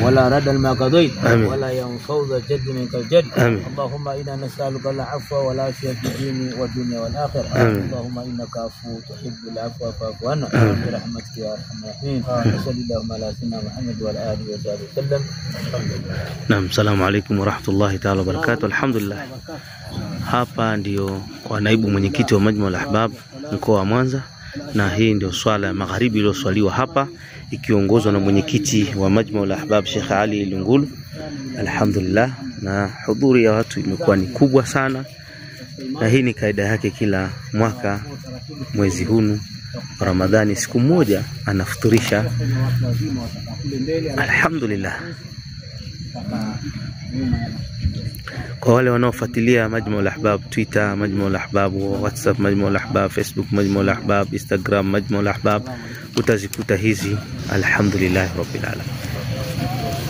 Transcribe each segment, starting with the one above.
ولا رد ما قضيت ولا ينفع ذا الجد منك الجد. اللهم إنا نسألك العفو والعافية في الدين والدنيا والآخرة. اللهم إنك عفو تحب العفو فاعف عنا برحمتك يا أرحم الراحمين. وصلى اللهم على سيدنا محمد وعلى آله وصحبه وسلم. Naam, assalamu alaykum wa rahmatullahi ta'ala wa barakatuh. Alhamdulillah. Hapa ndio kwa naibu mwenyekiti wa Majma' al-Ahbab mkoa wa Mwanza, na hii ndio swala ya magharibi iliyoswaliwa hapa ikiongozwa na mwenyekiti wa Majma' al-Ahbab Sheikh Ali Lungulu. Alhamdulillah, na hudhuri ya watu imekuwa ni kubwa sana, na hii ni kaida yake kila mwaka mwezi huu Ramadhani siku moja anafuturisha. Alhamdulillah. Kwa wale wanaofuatilia Majma' al-Ahbab, Twitter Majma' al-Ahbab, WhatsApp Majma' al-Ahbab, Facebook Majma' al-Ahbab, Instagram Majma' al-Ahbab, utazikuta hizi. Alhamdulillah rabbil alamin.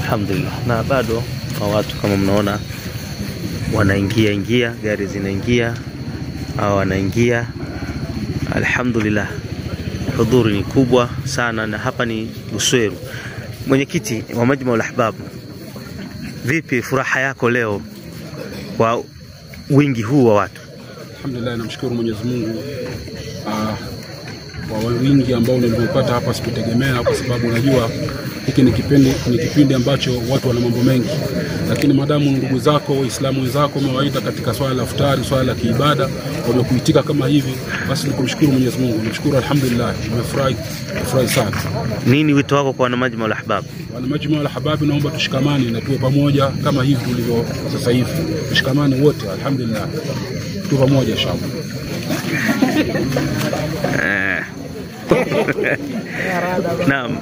Alhamdulillah. Na bado kwa watu kama mnaona wanaingia gari zinaingia au wanaingia. Alhamdulillah, hudhuri ni kubwa sana, na hapa ni Busweru. Mwenyekiti wa Majma' al-Ahbab, vipi furaha yako leo kwa wingi huu wa watu? Alhamdulillah, namshukuru Mwenyezi Mungu kwa wingi ambao nilipata hapa. Sikutegemea, kwa sababu unajua hiki ni kipindi ambacho watu wana mambo mengi, lakini madamu ndugu zako Waislamu wenzako umewaita katika swala la iftari, swala la kiibada, wamekuitika kama hivi, basi nikumshukuru Mwenyezi Mungu. Nimshukuru, alhamdulillah, nimefurahi sana. Nini wito wako kwa Majma' al-Ahbab? Wana Majma' al-Ahbab, naomba tushikamane na tuwe pamoja kama hivi tulivyo sasa hivi. Tushikamane wote, alhamdulillah, tuwe pamoja inshallah. Naam.